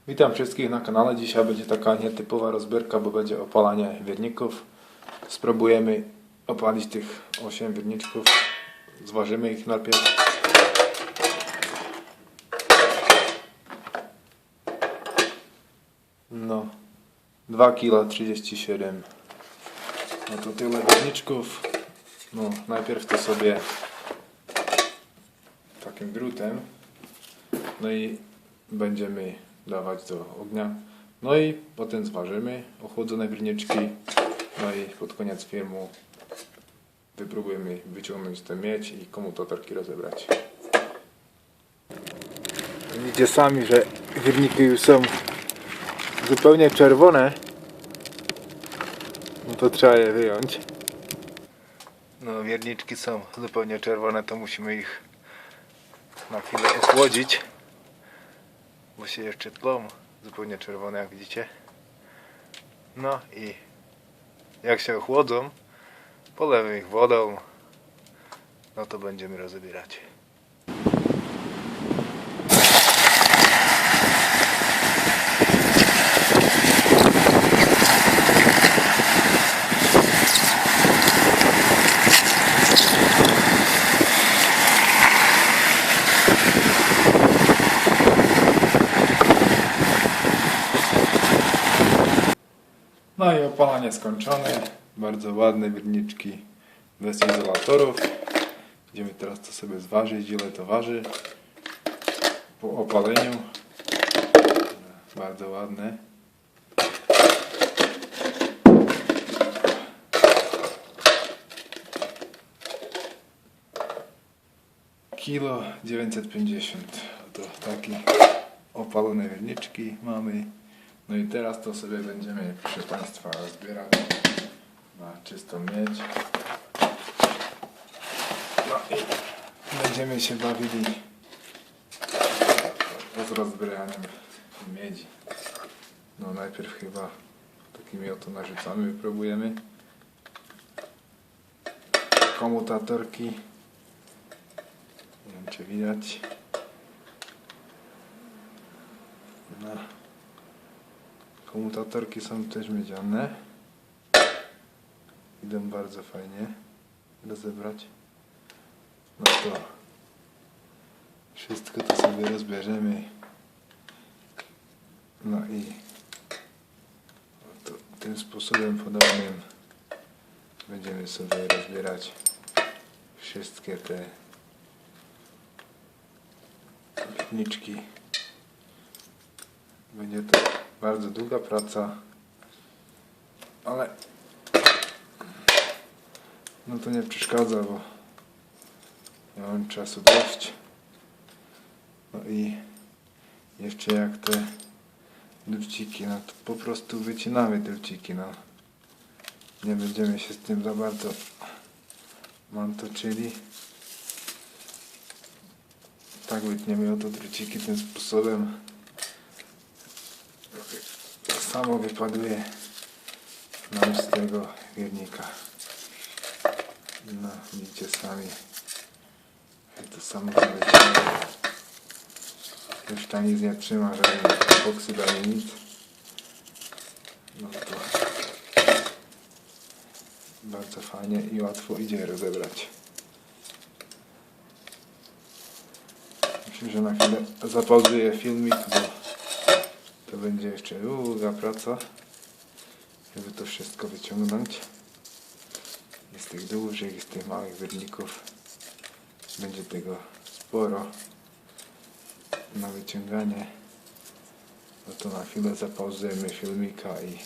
Witam wszystkich na kanale. Dzisiaj będzie taka nietypowa rozbierka, bo będzie opalanie wierników. Spróbujemy opalić tych 8 wierniczków. Zważymy ich najpierw. No, 2,37 kg. No to tyle wierniczków. No, najpierw to sobie takim drutem. No i będziemy dawać do ognia. No i potem zważymy ochłodzone wierniczki. No i pod koniec filmu wypróbujemy wyciągnąć tę miedź i komutatorki rozebrać. Widzicie sami, że wierniki już są zupełnie czerwone. No to trzeba je wyjąć. No, wierniczki są zupełnie czerwone, to musimy ich na chwilę ochłodzić, bo się jeszcze tlą, zupełnie czerwone, jak widzicie. No i jak się ochłodzą, polewę ich wodą, no to będziemy rozbierać. No i opalanie skończone. Bardzo ładne wierniczki bez izolatorów. Będziemy teraz to sobie zważyć, ile to waży po opaleniu. Bardzo ładne. Kilo 950. To takie opalone wierniczki mamy. No i teraz to sobie będziemy, proszę Państwa, zbierać na czystą miedź. No i będziemy się bawili z rozbieraniem miedzi. No najpierw chyba takimi oto nożycami wypróbujemy. Komutatorki. Nie wiem, czy widać. No. Komutatorki są też miedziane. Idą bardzo fajnie rozebrać. No to wszystko to sobie rozbierzemy. No i to tym sposobem podobnym będziemy sobie rozbierać wszystkie te wierniczki. Będzie to bardzo długa praca, ale no to nie przeszkadza, bo ja mam czasu dość. No i jeszcze jak te druciki, no to po prostu wycinamy druciki, no. Nie będziemy się z tym za bardzo męczyli. Tak wytniemy oto druciki tym sposobem. Samo wypaduje nam z tego wiernika. No, widzicie sami. To samo wyciąga. Już tam nic nie trzyma, żaden epoksyd ani nic. No to bardzo fajnie i łatwo idzie rozebrać. Myślę, że na chwilę zapauzuję filmik, bo to będzie jeszcze długa praca, żeby to wszystko wyciągnąć. Z tych dużych, z tych małych wierników będzie tego sporo na wyciąganie. No to na chwilę zapauzujemy filmika i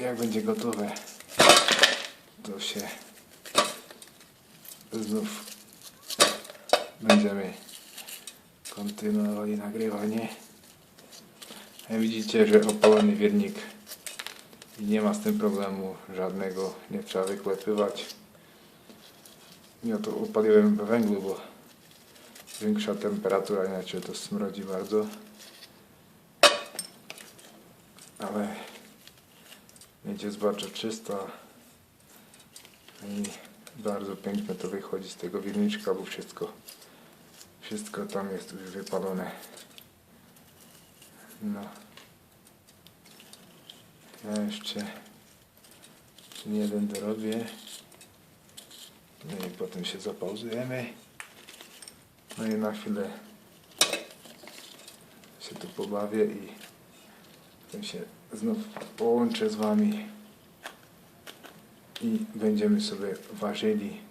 jak będzie gotowe, to się znów będziemy kontynuowali nagrywanie. Widzicie, że opalony wiernik i nie ma z tym problemu żadnego, nie trzeba wyklepywać. Ja to opaliłem we węglu, bo większa temperatura, inaczej to smrodzi bardzo. Ale miedź jest bardzo czysta i bardzo pięknie to wychodzi z tego wierniczka, bo wszystko tam jest już wypalone. No. Ja jeszcze jeden dorobię. No i potem się zapauzujemy. No i na chwilę się tu pobawię i potem się znów połączę z wami i będziemy sobie ważyli.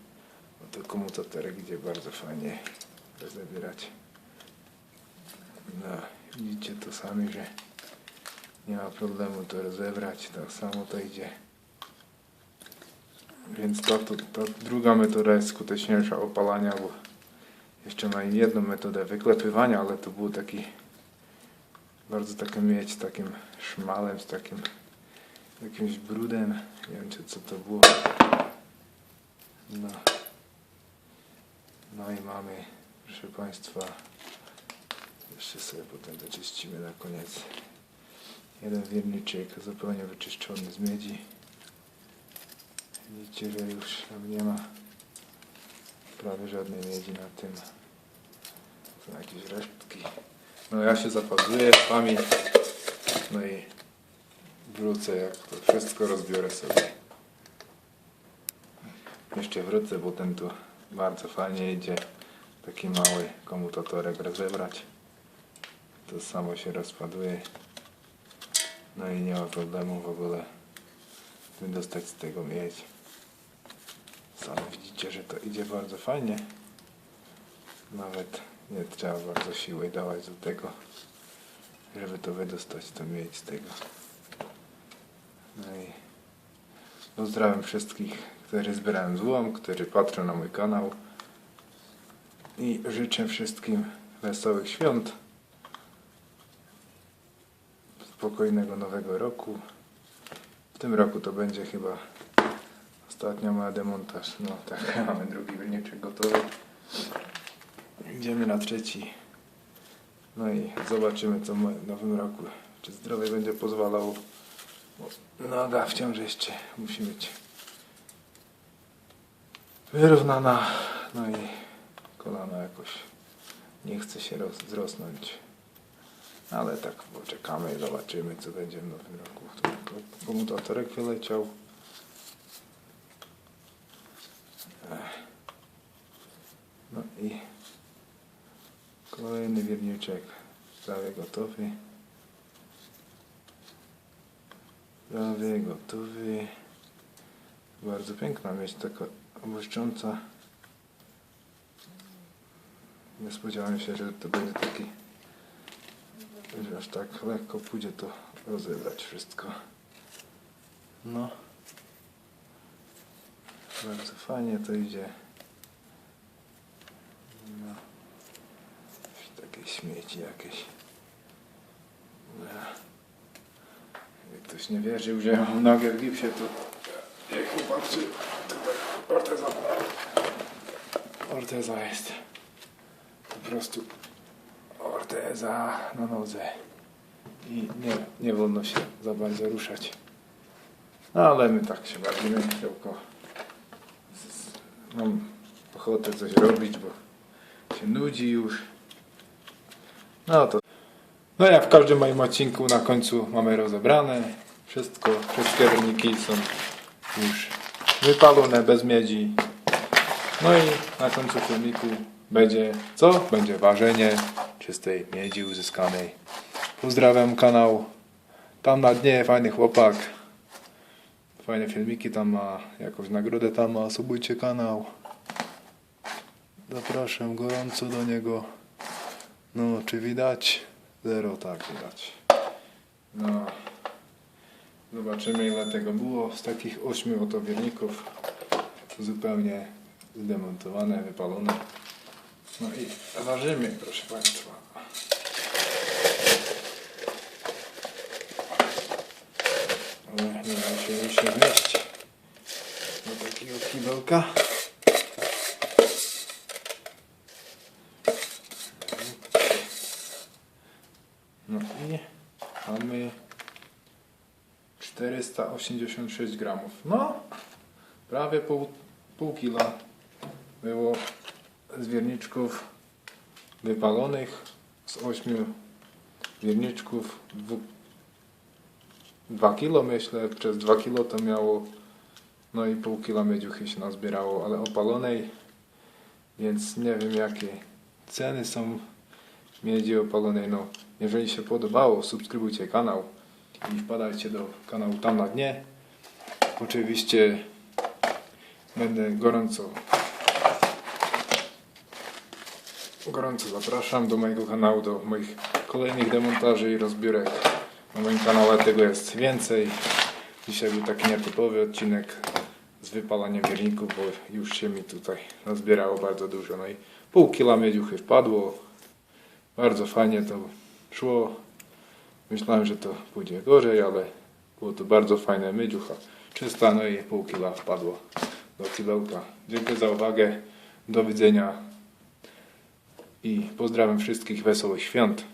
Bo to komutatorek idzie bardzo fajnie rozebierać. No, widzicie to sami, że nie ma problemu to rozebrać, tak samo to idzie. Więc ta druga metoda jest skuteczniejsza opalania, bo jeszcze ma jedną metodę wyklepywania, ale to był taki bardzo takie mieć takim szmalem, z takim jakimś brudem. Nie wiem co to było. No. No i mamy, proszę Państwa, jeszcze sobie potem doczyścimy na koniec. Jeden wierniczek zupełnie wyczyszczony z miedzi. Widzicie, że już tam nie ma prawie żadnej miedzi na tym. Są jakieś resztki. No ja się zapauzuję z wami. No i wrócę, jak to wszystko rozbiorę sobie. Jeszcze wrócę, bo ten tu bardzo fajnie idzie. Taki mały komutatorek rozebrać. To samo się rozpaduje. No i nie ma problemu w ogóle wydostać z tego miedź. Sami widzicie, że to idzie bardzo fajnie. Nawet nie trzeba bardzo siły dawać do tego, żeby to wydostać, to miedź z tego. No i pozdrawiam wszystkich, którzy zbierałem złom, którzy patrzą na mój kanał. I życzę wszystkim wesołych świąt. Spokojnego nowego roku. W tym roku to będzie chyba ostatnia moja demontaż. No tak, mamy drugi wierniczek gotowy. Idziemy na trzeci. No i zobaczymy co w nowym roku. Czy zdrowie będzie pozwalało. Noga wciąż jeszcze musi być wyrównana. No i kolana jakoś nie chce się zrosnąć. Ale tak poczekamy i zobaczymy co będzie w nowym roku. Komutatorek wyleciał. No i kolejny wierniczek prawie gotowy. Prawie gotowy. Bardzo piękna mieć taka błyszcząca. Nie spodziewałem się, że to będzie taki, że aż tak lekko pójdzie to rozebrać wszystko. No. Bardzo fajnie to idzie. No. Takie śmieci jakieś. No. Jak ktoś nie wierzył, że ja mam nogę w gipsie, to jak chłopcy, tutaj orteza jest. Po prostu orteza na nodze. I nie wolno się za bardzo ruszać. No ale my tak się bawimy, tylko mam ochotę coś robić, bo się nudzi już. No to. No jak w każdym moim odcinku na końcu mamy rozebrane. Wszystkie werniki są już wypalone bez miedzi. No i na końcu filmiku będzie co? Będzie ważenie czystej miedzi uzyskanej. Pozdrawiam kanał. Tam na dnie fajny chłopak. Fajne filmiki tam ma. Jakąś nagrodę tam ma. Subujcie kanał. Zapraszam gorąco do niego. No, czy widać? Zero, tak widać. No. Zobaczymy ile tego było. Z takich 8 oto wierników. Zupełnie zdemontowane, wypalone. No i ważymy, proszę Państwa. Ale nie da się już się wnieść do takiego kibełka. No i mamy 486 gramów. No, prawie pół kila było z wierniczków wypalonych z 8 Wierniczków 2 kilo myślę, przez 2 kilo to miało, no i pół kilo miedziuchy się nazbierało, ale opalonej, więc nie wiem jakie ceny są miedzi opalonej. No, jeżeli się podobało, subskrybujcie kanał i wpadajcie do kanału tam na dnie. Oczywiście będę gorąco zapraszam do mojego kanału, do moich kolejnych demontaży i rozbiórek. Na moim kanale tego jest więcej. Dzisiaj był taki nietypowy odcinek z wypalaniem wierników, bo już się mi tutaj nazbierało bardzo dużo. No i pół kila miedziuchy wpadło. Bardzo fajnie to szło. Myślałem, że to pójdzie gorzej, ale było to bardzo fajne miedziucha. Czysta, no i pół kila wpadło do kibełka. Dziękuję za uwagę. Do widzenia. I pozdrawiam wszystkich, wesołych świąt.